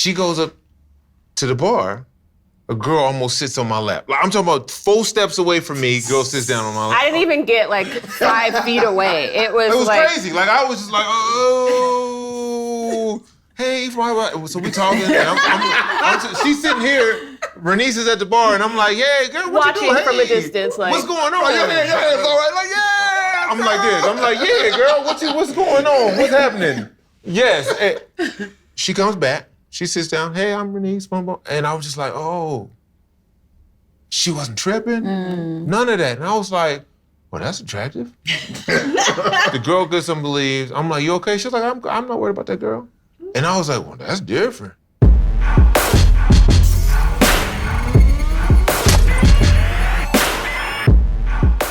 She goes up to the bar. A girl almost sits on my lap. Like, I'm talking about 4 steps away from me, girl sits down on my lap. I didn't even get like 5 feet away. It was like, crazy. Like, I was just like, oh, hey, Ephraim. So we talking. And she's sitting here. Renece is at the bar, and I'm like, yeah, girl, what watching you doing? from a distance. Like, what's going on? Yeah, it's all right. Like, yeah. I'm like this. I'm like, yeah, girl, what's going on? What's happening? Yes. She comes back. She sits down. Hey, I'm Renece. And I was just like, oh, she wasn't tripping? None of that. And I was like, well, that's attractive. The girl gets and believes. I'm like, you okay? She's like, I'm not worried about that girl. And I was like, well, that's different.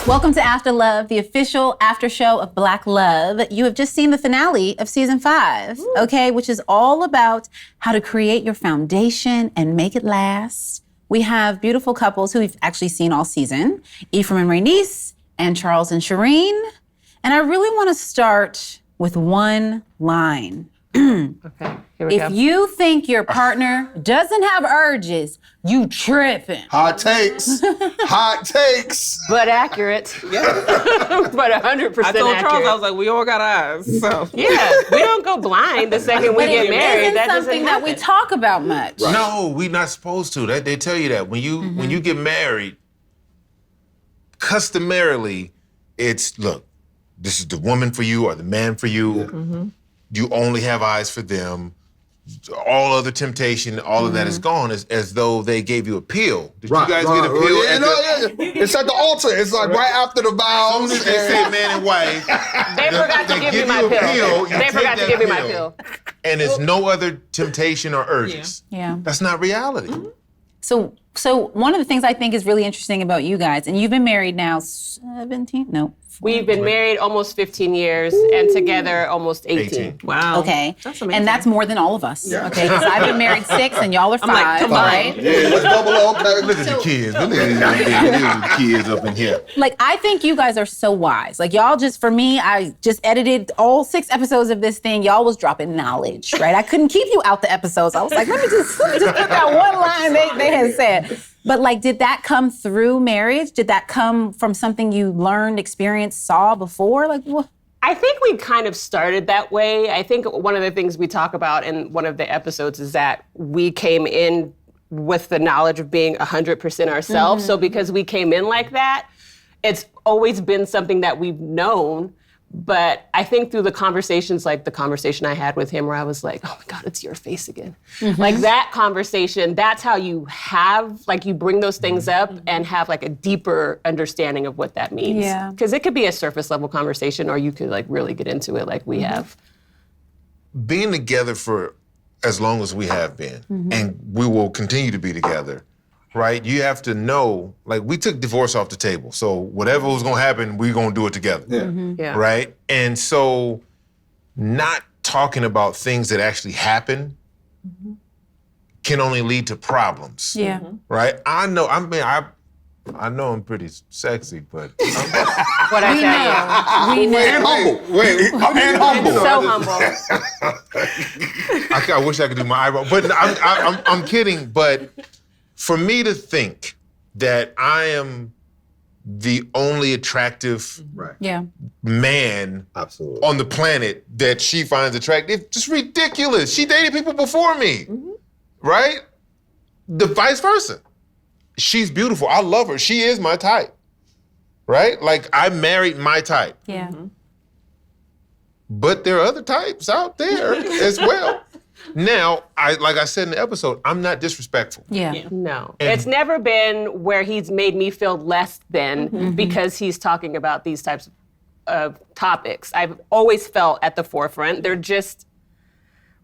Welcome to After Love, the official after show of Black Love. You have just seen the finale of season 5, okay, which is all about how to create your foundation and make it last. We have beautiful couples who we've actually seen all season, Ephraim and Renece, and Charles and Shireen. And I really want to start with one line. okay, here we go. If you think your partner doesn't have urges, you tripping. Hot takes. Hot takes. But accurate. Yeah. But 100% accurate. I told Charles, I was like, we all got eyes. So yeah, we don't go blind the second we get married. That isn't something that we talk about much. Right. No, we're not supposed to. They tell you that. When you get married, customarily, it's, look, this is the woman for you or the man for you. Mm-hmm. You only have eyes for them. All other temptation, all of that is gone, as though they gave you a pill. Did you guys get a pill? It's at the altar. It's like right after the vows. As soon as they say man and wife, they forgot to give me my pill. They forgot to give me my pill. And it's no other temptation or urges. Yeah. That's not reality. Mm-hmm. So one of the things I think is really interesting about you guys, and you've been married now 17? No. We've been married almost 15 years and together almost 18. Wow. Okay. That's amazing. And that's more than all of us. Yeah. Okay. Because I've been married 6 and y'all are 5. like, come on. Right? Yeah, let's double up. Look at the kids. Look at the kids up in here. Like, I think you guys are so wise. Like, y'all just, for me, I just edited all 6 episodes of this thing. Y'all was dropping knowledge, right? I couldn't keep you out the episodes. I was like, let me just get that one line they had said. But like, did that come through marriage? Did that come from something you learned, experienced, saw before? Like, what? I think we kind of started that way. I think one of the things we talk about in one of the episodes is that we came in with the knowledge of being 100% ourselves. So because we came in like that, it's always been something that we've known. But I think through the conversations, like the conversation I had with him where I was like, oh my God, it's your face again. Like that conversation, that's how you have, like you bring those things up and have like a deeper understanding of what that means. Yeah. Because it could be a surface level conversation or you could like really get into it like we have. Being together for as long as we have been, and we will continue to be together, right? You have to know, like we took divorce off the table. So whatever was gonna happen, we're gonna do it together. Yeah. Right? And so not talking about things that actually happen can only lead to problems. Yeah. Right? I know I'm pretty sexy, but What I tell you. We know. And humble. And humble. So humble. I wish I could do my eyebrow. But I'm kidding, but for me to think that I am the only attractive man Absolutely. on the planet that she finds attractive, just ridiculous. She dated people before me, right? The vice versa. She's beautiful. I love her. She is my type, right? Like I married my type. Yeah. But there are other types out there as well. Now, like I said in the episode, I'm not disrespectful. Yeah. No. It's never been where he's made me feel less than because he's talking about these types of topics. I've always felt at the forefront. They're just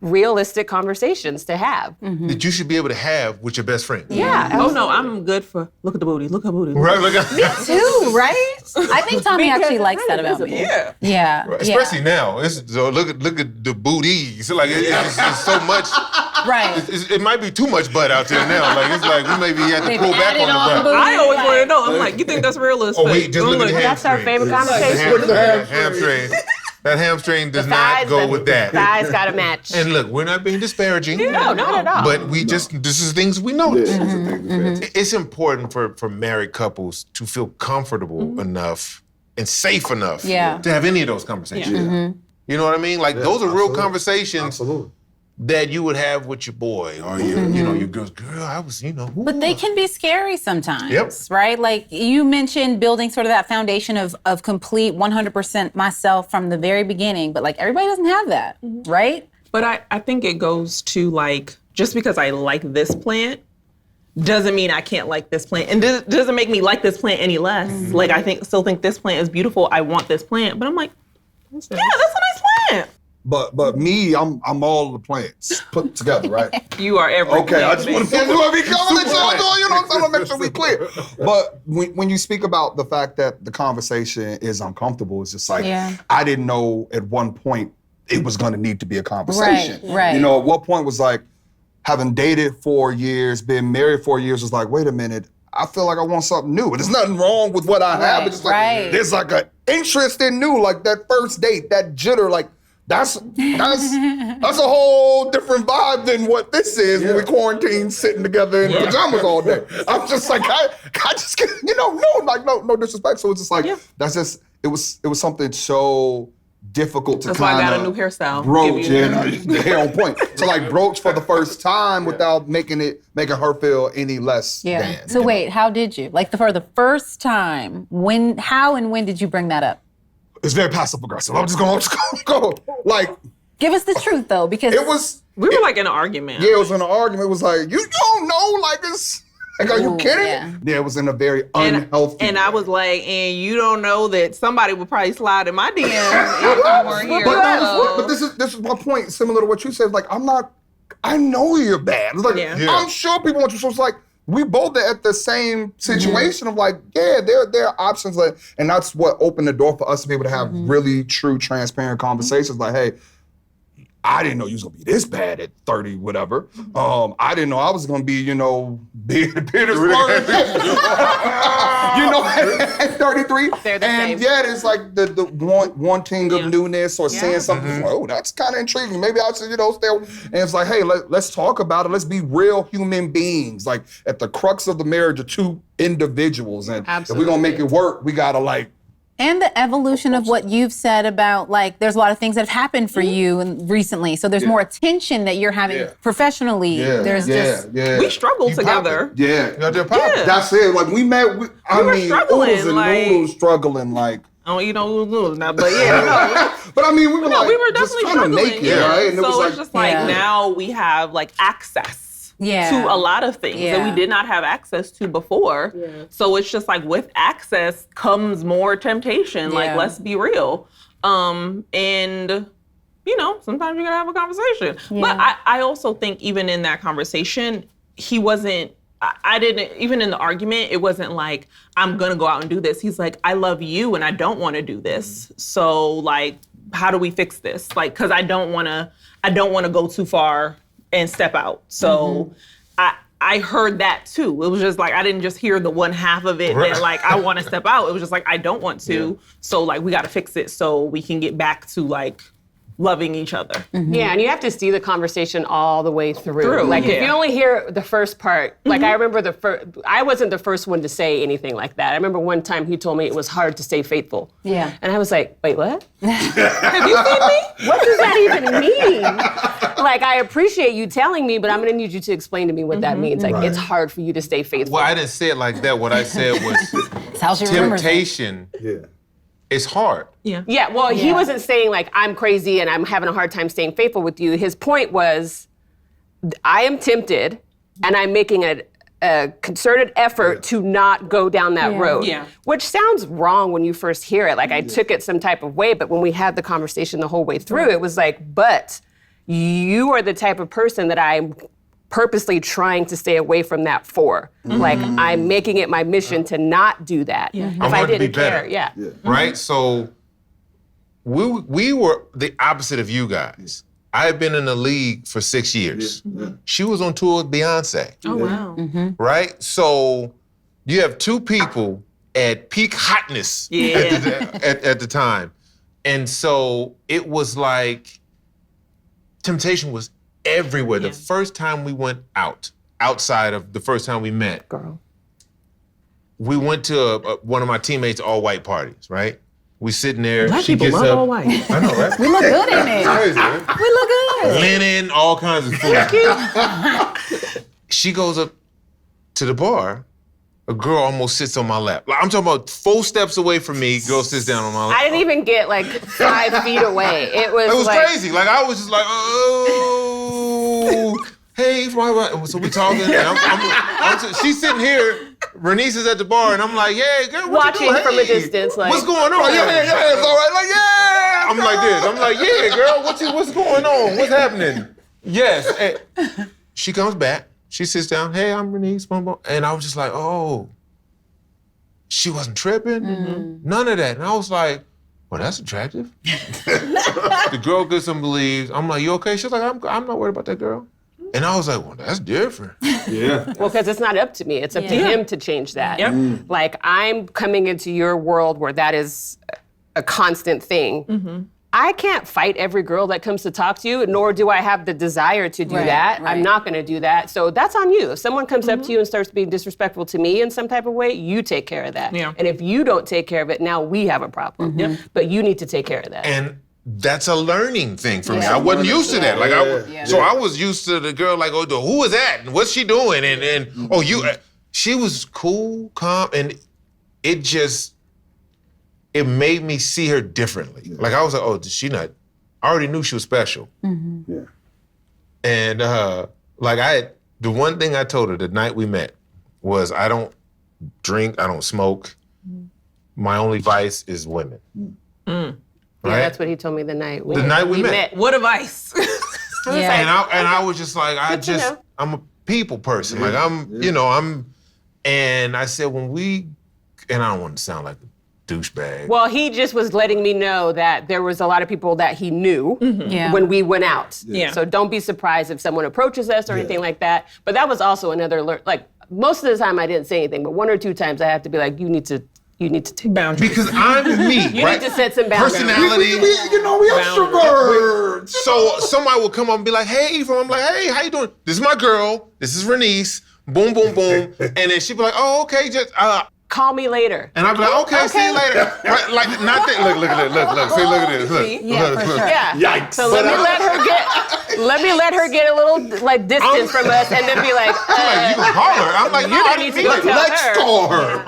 realistic conversations to have. That you should be able to have with your best friend. Yeah. Oh no, I'm good for look at the booty, look at booty. Right? Like, Me too, right? I think Tommy actually likes that about me. Yeah. Yeah. right, especially now. So look at the booties. Like it's so much. Right. It might be too much butt out there now. Like it's like we maybe have to They've pull back added on on the butt. booty. I always want to know. I'm like, you think that's realistic? Oh wait, just look at the hamstrings. That's our favorite conversation. Hamstrings. That hamstring does thighs, not go with that. Thighs got to match. And look, we're not being disparaging. No, not at all. But this is things we notice. Yeah. It's important for married couples to feel comfortable enough and safe enough to have any of those conversations. Yeah. You know what I mean? Like those are real conversations Absolutely. that you would have with your boy or your girl's girl. I was, But they can be scary sometimes, Yep. right? Like you mentioned building sort of that foundation of complete 100% myself from the very beginning, but like everybody doesn't have that, right? But I think it goes to like, just because I like this plant doesn't mean I can't like this plant. And doesn't make me like this plant any less. Like still think this plant is beautiful. I want this plant. But I'm like, yeah, that's a nice plant. But me, I'm all the plants put together, right? You are everything. Okay, I just want to be coming at y'all doing, I'm trying to make sure we clear. But when you speak about the fact that the conversation is uncomfortable, it's just like, I didn't know at one point it was going to need to be a conversation. Right. At what point was like, having dated 4 years, been married 4 years, was like, wait a minute, I feel like I want something new. There's nothing wrong with what I have. It's just like, there's like an interest in new, like that first date, that jitter, like that's a whole different vibe than what this is when we quarantine sitting together in pajamas all day. I'm just like, I just get, no disrespect. So it's just like, that's just, it was something so difficult to That's why I kind got a of new hairstyle. broach. The hair on point. To like broach for the first time without making her feel any less than. So wait, how did you? Like for the first time, how and when did you bring that up? It's very passive aggressive. I'm just gonna go. Like, give us the truth though, because it was. We were like in an argument. Yeah, it was in an argument. It was like, you don't know, like it's. Like, are you kidding? Yeah, it was in a very unhealthy And way. I was like, and you don't know that somebody would probably slide in my DM if you weren't here. But this is my point, similar to what you said. Like, I know you're bad. It's like, I'm sure people want you. So it's like, we both are at the same situation of like, there are options. Like, and that's what opened the door for us to be able to have really true, transparent conversations. Like, hey, I didn't know you was gonna be this bad at 30, whatever. I didn't know I was gonna be, beard splurge, at 33. They're the same. And it's like the wanting of newness or saying something. Oh, that's kind of intriguing. Maybe I should, stay. And it's like, hey, let's talk about it. Let's be real human beings. Like at the crux of the marriage are two individuals, and if we're gonna make it work, we gotta And the evolution of what you've said about, like, there's a lot of things that have happened for you recently. So there's more attention that you're having professionally. We struggled together. That's it. Like, we met, we were struggling, oodles and noodles struggling, like. I don't eat no noodles now, but no. But I mean, we were we were definitely struggling. Naked, right? And so it's just like now we have like access. To a lot of things that we did not have access to before. So it's just like with access comes more temptation. Like, let's be real. And, sometimes you gotta have a conversation. But I also think even in that conversation, he wasn't, I didn't, even in the argument, it wasn't like, I'm gonna go out and do this. He's like, I love you and I don't wanna do this. So like, how do we fix this? Like, cause I don't wanna go too far and step out. So I heard that too. It was just like, I didn't just hear the one half of it that like, I want to step out. It was just like, I don't want to. So like, we got to fix it so we can get back to like loving each other. Yeah, and you have to see the conversation all the way through. Like if you only hear the first part, like I remember I wasn't the first one to say anything like that. I remember one time he told me it was hard to stay faithful. Yeah. And I was like, wait, what? Have you seen me? What does that even mean? Like, I appreciate you telling me, but I'm gonna need you to explain to me what that means. Like, it's hard for you to stay faithful. Well, I didn't say it like that. What I said was temptation. It's hard. Well, he wasn't saying like, I'm crazy and I'm having a hard time staying faithful with you. His point was, I am tempted and I'm making a concerted effort to not go down that road. Which sounds wrong when you first hear it. Like I took it some type of way, but when we had the conversation the whole way through, it was like, but you are the type of person that I'm purposely trying to stay away from that for. Like I'm making it my mission to not do that. If I didn't care, Right? So we were the opposite of you guys. I had been in the league for 6 years. She was on tour with Beyonce. Oh, wow. Right? So you have two people at peak hotness at the time And so it was like, temptation was everywhere. The first time we went outside of the first time we met, we went to one of my teammates' all-white parties, right? We sitting there. Black she people gets love up. all white. I know, right? We look good in it. Crazy, man. We look good. Linen, all kinds of food. She goes up to the bar. A girl almost sits on my lap. Like, I'm talking about 4 steps away from me. Girl sits down on my lap. I didn't even get like 5 feet away. It was like, crazy. Like I was just like, oh, hey, so we talking. And she's sitting here. Renece is at the bar, and I'm like, yeah, girl, what watching you doing? from a Hey, distance. Like, what's going on? Yeah, it's all right. Like, yeah. I'm like this. I'm like, yeah, girl, what's going on? What's happening? Yes. Hey. She comes back. She sits down. Hey, I'm Renece. Boom, boom. And I was just like, oh, she wasn't tripping. None of that. And I was like, well, that's attractive. The girl gets and believes. I'm like, you okay? She's like, I'm not worried about that girl. And I was like, well, that's different. Yeah. well, because it's not up to me. It's up to him to change that. Like, I'm coming into your world where that is a constant thing. I can't fight every girl that comes to talk to you, nor do I have the desire to do that. right. I'm not gonna do that. So that's on you. If someone comes up to you and starts being disrespectful to me in some type of way, you take care of that. Yeah. And if you don't take care of it, now we have a problem. But you need to take care of that. And that's a learning thing for me. I wasn't used to that. Like so I was used to the girl like, oh, who was that? And what's she doing? And oh, she was cool, calm, and it made me see her differently. Like I was like, oh, I already knew she was special. Yeah. And the one thing I told her the night we met was, I don't drink, I don't smoke. My only vice is women. Yeah, Right? that's what he told me the night we met. What advice? And I was just like, I'm a people person. Like and I said, and I don't want to sound like a douchebag. Well, he just was letting me know that there was a lot of people that he knew when we went out. Yeah. So don't be surprised if someone approaches us or anything like that. But that was also another like, most of the time I didn't say anything, but 1 or 2 times I have to be like, you need to take boundaries. Because I'm me, You right? need to set some boundaries. Personality. We extroverts. So somebody will come up and be like, hey, Ephraim. I'm like, hey, how you doing? This is my girl. This is Renece. Boom, boom, boom. And then she'd be like, oh, okay, just Call me later. and I'd be like, okay, see you later. Right, like, not that. Look at this. Look. See, look at this. Look. Yeah, for sure. Yeah. Yikes. So let me let her get a little like distance from us, and then be like, Like, you can call her. I'm like, no, you I don't need didn't to mean go it. tell Let's her. call her.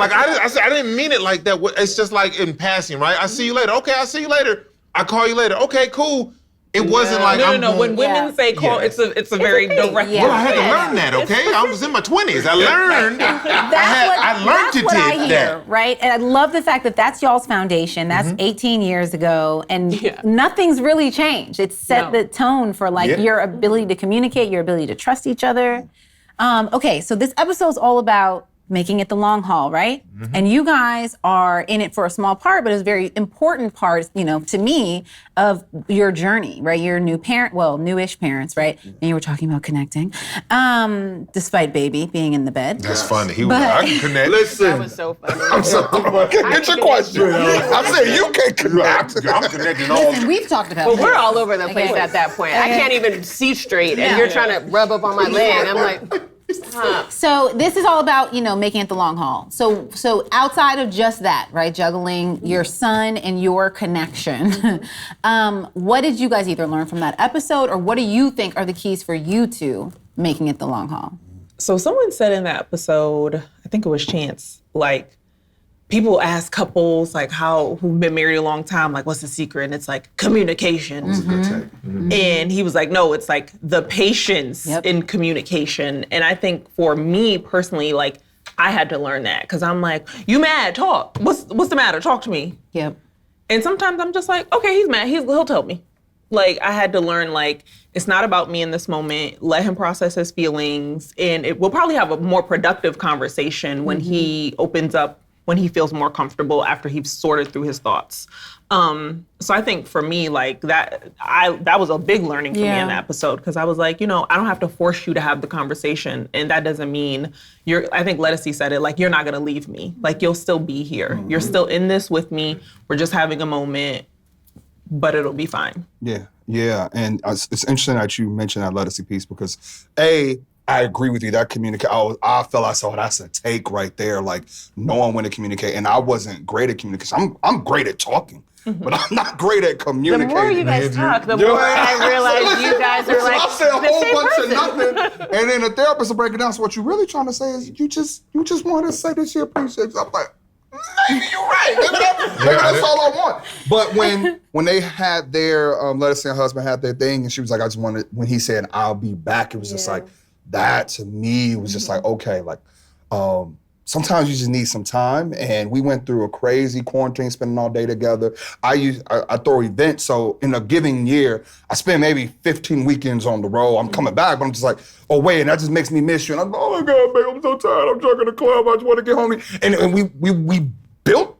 Like I said, I didn't mean it like that. It's just like in passing, right? I see you later. Okay, I'll see you later. I call you later. Okay, cool. It wasn't like No. I'm When women say call, it's a very direct. Yeah. Well, I had to learn that, okay? I was in my 20s. I learned. I learned to what I take hear, that. right? And I love the fact that that's y'all's foundation. That's 18 years ago, and nothing's really changed. It's set the tone for like your ability to communicate, your ability to trust each other. Okay, so this episode's all about making it the long haul, right? And you guys are in it for a small part, but it's a very important part, to me, of your journey, right? You're newish parents, right? And you were talking about connecting, despite baby being in the bed. That's funny. He was like, I can connect. Listen. That was so funny. I'm sorry. Get your question. I'm saying you can't connect. I'm connecting all. Listen, we've talked about Well, this. we're all over the place at that point. I can't even see straight, and you're trying to rub up on my leg. I'm like, So this is all about, making it the long haul. So outside of just that, right, juggling your son and your connection, what did you guys either learn from that episode, or what do you think are the keys for you two making it the long haul? So someone said in that episode, I think it was Chance, like, people ask couples like who've been married a long time, like, what's the secret? And it's like communication. And he was like, no, it's like the patience in communication. And I think for me personally, like, I had to learn that because I'm like, you mad? Talk. What's the matter? Talk to me. Yep. And sometimes I'm just like, okay, he's mad. He'll tell me. Like, I had to learn, like, it's not about me in this moment. Let him process his feelings. And we'll probably have a more productive conversation when he opens up when he feels more comfortable after he's sorted through his thoughts. So I think for me, like that was a big learning for me in that episode, because I was like, I don't have to force you to have the conversation, and that doesn't mean I think Lettucey said it, like, you're not gonna leave me. Like, you'll still be here. Mm-hmm. You're still in this with me. We're just having a moment, but it'll be fine. Yeah, and it's interesting that you mentioned that Lettucey piece, because I agree with you. That I felt I saw that's a take right there, like knowing when to communicate. And I wasn't great at communication. I'm great at talking, but I'm not great at communicating. The more you guys talk, the more I realize you guys are like I say a whole bunch person. of nothing, and then the therapist will break it down. So what you're really trying to say is you just want to say that she appreciates you. I'm like, maybe you're right. Maybe that's all I want. But when they had their Lettucey and her husband had their thing, and she was like, I just wanted, when he said I'll be back, it was just like, that to me was just like, okay, like sometimes you just need some time. And we went through a crazy quarantine, spending all day together. I throw events, so in a given year, I spend maybe 15 weekends on the road. I'm coming back, but I'm just like, oh wait, and that just makes me miss you. And I'm like, oh my God, babe, I'm so tired. I'm drunk in the club. I just want to get home. And we built,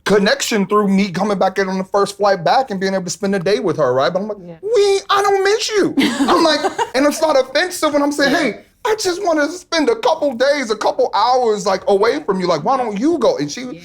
connection through me coming back in on the first flight back and being able to spend a day with her, right? But I'm like, I don't miss you. I'm like, and it's not offensive when I'm saying, hey, I just want to spend a couple days, a couple hours like away from you. Like, why don't you go? And she,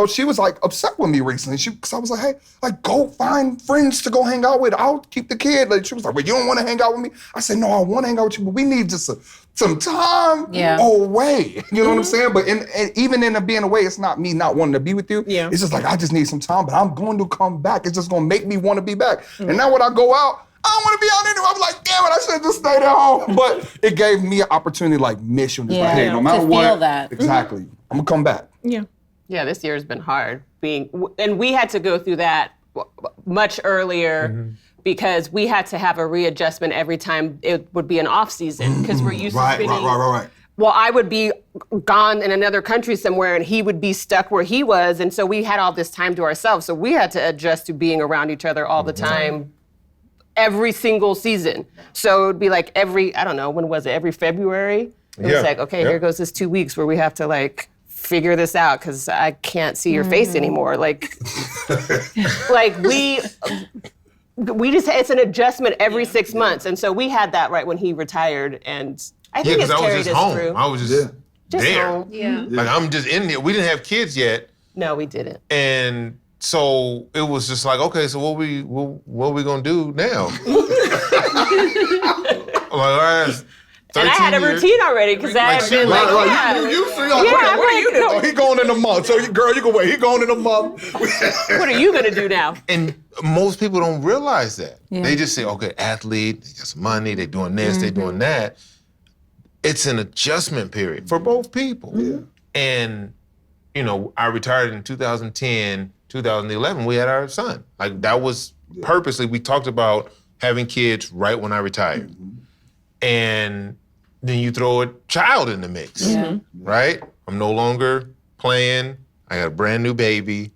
she was like upset with me recently. Because I was like, hey, like go find friends to go hang out with. I'll keep the kid. Like she was like, well, you don't want to hang out with me? I said, no, I want to hang out with you, but we need just some time away. You know what I'm saying? But and even in the being away, it's not me not wanting to be with you. Yeah. It's just like, I just need some time, but I'm going to come back. It's just going to make me want to be back. And now when I go out, I don't want to be out anywhere. I'm like, damn it, I should have just stayed at home. But it gave me an opportunity to like mission. Like, hey, no matter what. Feel that. Exactly. I'm going to come back. Yeah, this year has been hard. And we had to go through that much earlier because we had to have a readjustment every time it would be an off season because we're used to spending. Right. Well, I would be gone in another country somewhere and he would be stuck where he was. And so we had all this time to ourselves. So we had to adjust to being around each other all the time. Every single season. So it would be like every February? It was like, okay, here goes this 2 weeks where we have to like figure this out because I can't see your face anymore. Like, we just, it's an adjustment every 6 months. And so we had that right when he retired. And I think it's carried us through. I was just there. Home. Yeah. Like I'm just in there. We didn't have kids yet. No, we didn't. And so it was just like, okay, so what we gonna do now? I'm like, all right. And I had a routine already because I had been like, you what are you doing? Oh, he going in a month. So girl, you can wait. He going in a month. What are you gonna do now? And most people don't realize that. Yeah. They just say, okay, athlete, they got some money, they doing this, they doing that. It's an adjustment period for both people. Yeah. And I retired in 2010. 2011, we had our son. Like that was purposely, we talked about having kids right when I retired. And then you throw a child in the mix, right? I'm no longer playing. I got a brand new baby,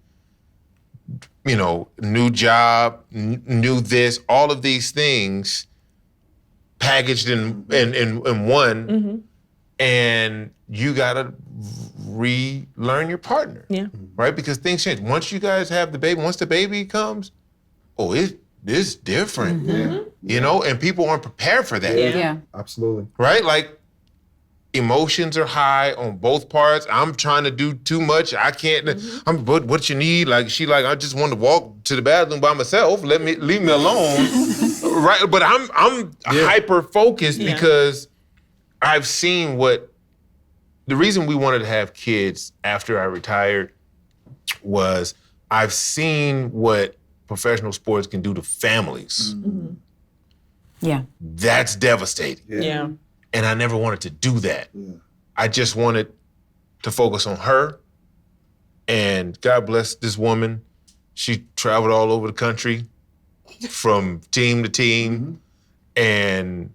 new job, new this, all of these things packaged in one. And you gotta relearn your partner, right? Because things change. Once you guys have the baby, once the baby comes, it's different, and people aren't prepared for that. Yeah. Absolutely. Right? Like, emotions are high on both parts. I'm trying to do too much. I can't, what you need? Like, she like, I just want to walk to the bathroom by myself. Leave me alone, right? But I'm hyper-focused because I've seen the reason we wanted to have kids after I retired was I've seen what professional sports can do to families. Yeah. That's devastating. Yeah. And I never wanted to do that. Yeah. I just wanted to focus on her. And God bless this woman. She traveled all over the country from team to team. And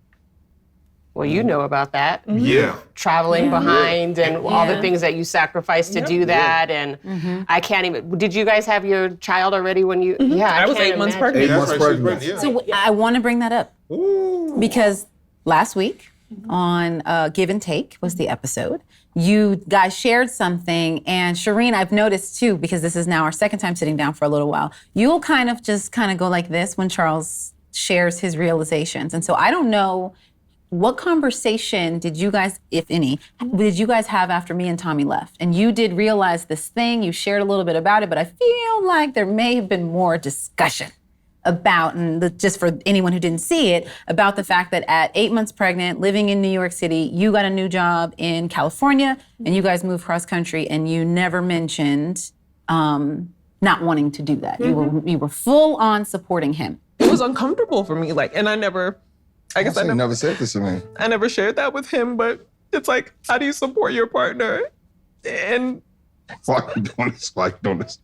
well, you know about that. Yeah. Traveling behind and all the things that you sacrificed to do that. And I can't even, did you guys have your child already when you, I was 8 months pregnant. 8 months pregnant. So I want to bring that up because last week on Give and Take was the episode. You guys shared something, and Shireen, I've noticed too, because this is now our second time sitting down for a little while, you'll kind of go like this when Charles shares his realizations. And so I don't know, what conversation did you guys, if any, did you guys have after me and Tommy left? And you did realize this thing, you shared a little bit about it, but I feel like there may have been more discussion about, and just for anyone who didn't see it, about the fact that at 8 months pregnant, living in New York City, you got a new job in California, and you guys moved cross country, and you never mentioned not wanting to do that. You were full on supporting him. It was uncomfortable for me, and I never, I guess I never said this to me. I never shared that with him, but it's like, how do you support your partner? And why are you doing this? Why are you doing this?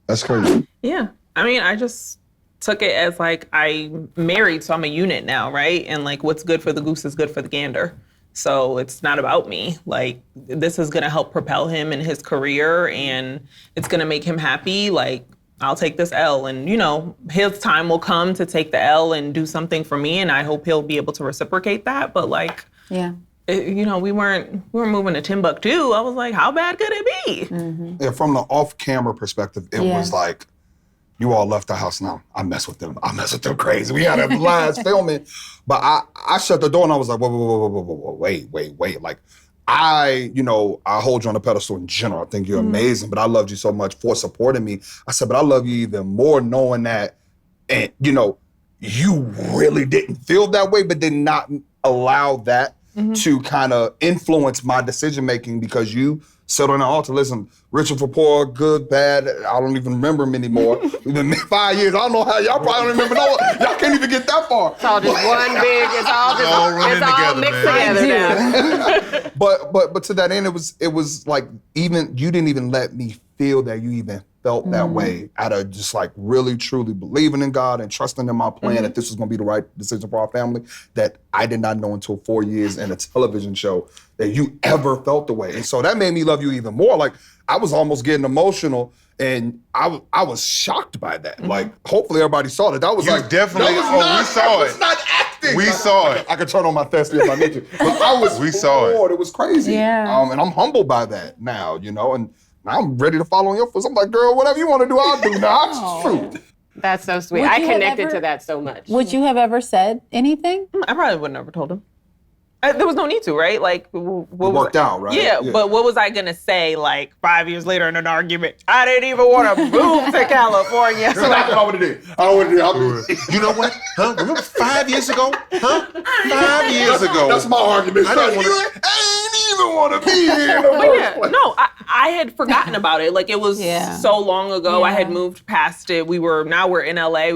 That's crazy. Yeah, I mean, I just took it as I'm married, so I'm a unit now, right? And what's good for the goose is good for the gander. So it's not about me. This is gonna help propel him in his career, and it's gonna make him happy. I'll take this L, and his time will come to take the L and do something for me, and I hope he'll be able to reciprocate that. But we weren't moving to Timbuktu. I was like, how bad could it be? Mm-hmm. Yeah, from the off-camera perspective, it was like, you all left the house now. I mess with them crazy. We had a blast filming. But I shut the door and I was like, whoa, wait. I hold you on a pedestal in general. I think you're amazing, but I loved you so much for supporting me. I said, but I love you even more knowing that, and you really didn't feel that way, but did not allow that to kind of influence my decision-making, because you sit on the altar, listen, rich or for poor, good, bad, I don't even remember them anymore. It's been 5 years, I don't know how, y'all probably don't remember no one. Y'all can't even get that far. It's all just one big, it's all mixed together now. But to that end, it was like, even, you didn't even let me feel that you even felt that way, out of just really truly believing in God and trusting in my plan that this was gonna be the right decision for our family, that I did not know until 4 years in a television show that you ever felt the way. And so that made me love you even more. I was almost getting emotional, and I was shocked by that. Hopefully everybody saw that. That was definitely, we saw it. It's not acting. We saw it. I could turn on my thespian if I need to. But I was floored. It was crazy. Yeah. And I'm humbled by that now, and now I'm ready to follow in your footsteps. I'm like, girl, whatever you want to do, I'll do now. It's true. That's so sweet. I connected to that so much. Would you have ever said anything? I probably would have never told him. There was no need to, right? It worked out, right? Yeah, but what was I gonna say 5 years later in an argument? I didn't even want to move to California. That's what I would have did. I would have did. You know what? Huh? Remember 5 years ago? Huh? 5 years ago. That's my argument. I ain't even want to be here. No, I had forgotten about it. It was so long ago. I had moved past it. Now we're in LA.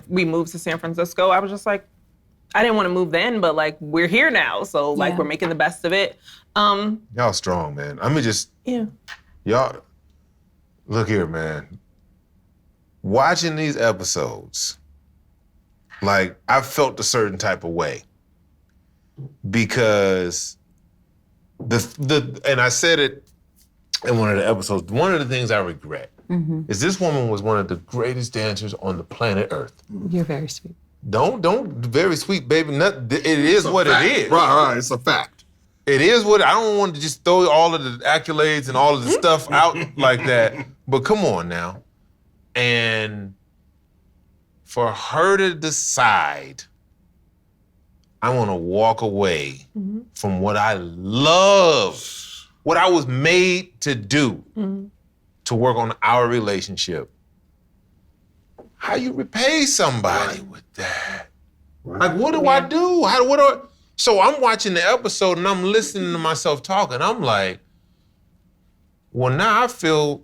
We moved to San Francisco. I was just like, I didn't want to move then, but we're here now. So we're making the best of it. Y'all strong, man. I mean, y'all, look here, man. Watching these episodes, I felt a certain type of way, because and I said it in one of the episodes, one of the things I regret is this woman was one of the greatest dancers on the planet Earth. You're very sweet. Don't very sweet, baby. It is what it is. Right. It's a fact. It is what I don't want to just throw all of the accolades and all of the stuff out like that. But come on now. And for her to decide, I want to walk away from what I love, what I was made to do, to work on our relationship. How you repay somebody with that? What do I do? So I'm watching the episode and I'm listening to myself talking. I'm like, well, now I feel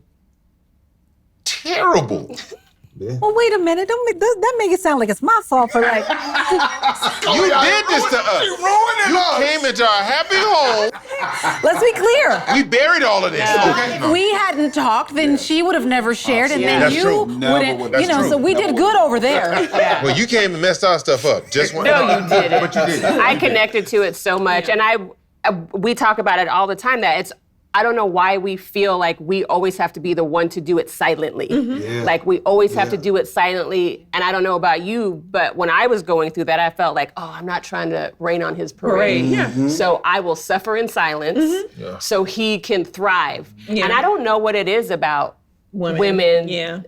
terrible. Well, wait a minute. That make it sound like it's my fault for You did this to us. You came into our happy home. Let's be clear. We buried all of this. Okay? If we hadn't talked, then she would have never shared, and then That's you true. wouldn't. So we did good over there. Well, you came and messed our stuff up. Just one. No, you didn't. But you did. I connected to it so much, and we talk about it all the time, that I don't know why we feel like we always have to be the one to do it silently. Like we always have to do it silently. And I don't know about you, but when I was going through that, I felt like, oh, I'm not trying to rain on his parade. So I will suffer in silence so he can thrive. And I don't know what it is about women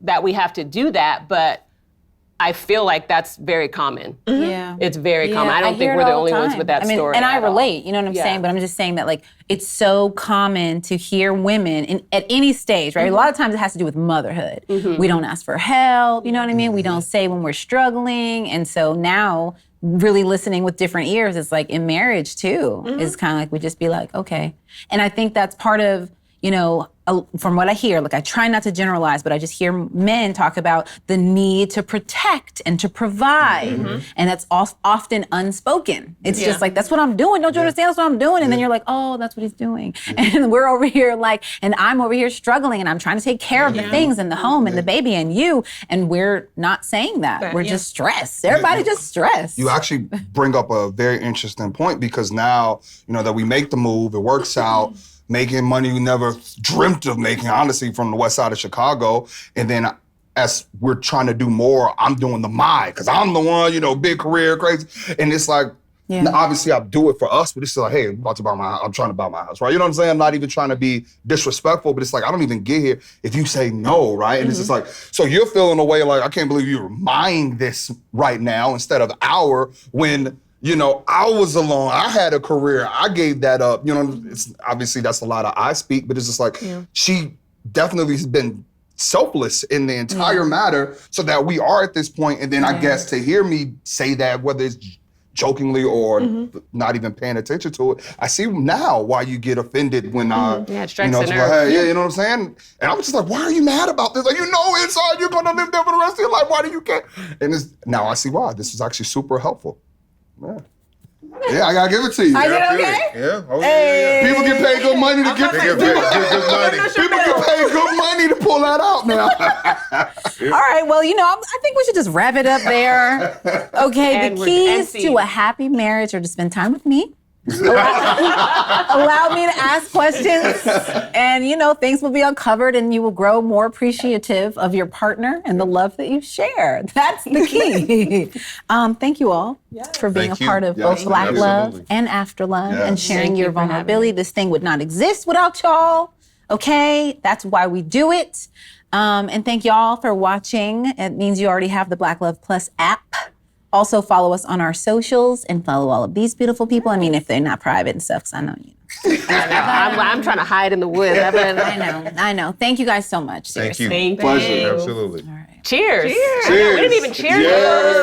that we have to do that, but I feel like that's very common. Yeah. It's very common. I don't think we're the only ones with that story. And I relate, you know what I'm saying? But I'm just saying that like, it's so common to hear women at any stage, right? A lot of times it has to do with motherhood. We don't ask for help, you know what I mean? We don't say when we're struggling. And so now really listening with different ears, it's like in marriage too, it's kind of like we just be like, okay. And I think that's part of, you know, from what I hear, like I try not to generalize, but I just hear men talk about the need to protect and to provide. And that's often unspoken. It's just like, that's what I'm doing. Don't you understand? That's what I'm doing. And then you're like, oh, that's what he's doing. And we're over here like, and I'm over here struggling and I'm trying to take care of the things and the home and the baby and you. And we're not saying that. We're just stressed. Everybody just stressed. You actually bring up a very interesting point because now, you know, that we make the move, it works out. Making money we never dreamt of making, honestly, from the west side of Chicago. And then as we're trying to do more, I'm doing the because I'm the one, you know, big career, crazy. And it's like, obviously I do it for us, but it's like, hey, I'm trying to buy my house, right? You know what I'm saying? I'm not even trying to be disrespectful, but it's like, I don't even get here if you say no, right? And it's just like, so you're feeling a way like, I can't believe you're mine this right now instead of our when, you know, I was alone. I had a career. I gave that up. You know, it's obviously that's a lot of I speak, but it's just like she definitely has been selfless in the entire matter so that we are at this point. And then I guess to hear me say that, whether it's jokingly or not even paying attention to it, I see now why you get offended when it strikes you know, a it's nerve. like, hey, you know what I'm saying? And I was just like, why are you mad about this? Like, you know, inside you're gonna live there for the rest of your life. Why do you care? And now I see why. This is actually super helpful. Yeah, I gotta give it to you. Are you okay? Yeah. Oh, yeah. People get paid good money to get Good money. People get paid good money to pull that out now. All right, well, you know, I think we should just wrap it up there. Okay, And the we're keys empty. to a happy marriage are to spend time with me. Allow me to ask questions and, you know, things will be uncovered and you will grow more appreciative of your partner and the love that you share. That's the key. Thank you all for being Thank a you. part of Yes, both Black Love absolutely. and After Love and sharing Thank your you for having vulnerability. This thing would not exist without y'all. Okay, that's why we do it. And thank y'all for watching. It means you already have the Black Love Plus app. Also follow us on our socials and follow all of these beautiful people. I mean, if they're not private and stuff, 'cause I know you know. I'm trying to hide in the woods. I know. Thank you guys so much. Thank Seriously. you. Thank Pleasure. you. Absolutely. Cheers. Cheers. We didn't even cheers before we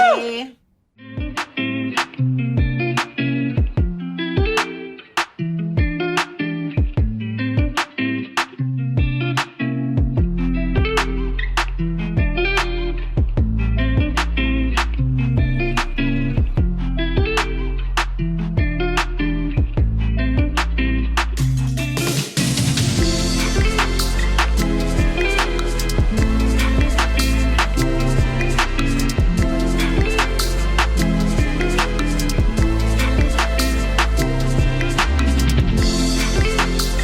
started. Bye.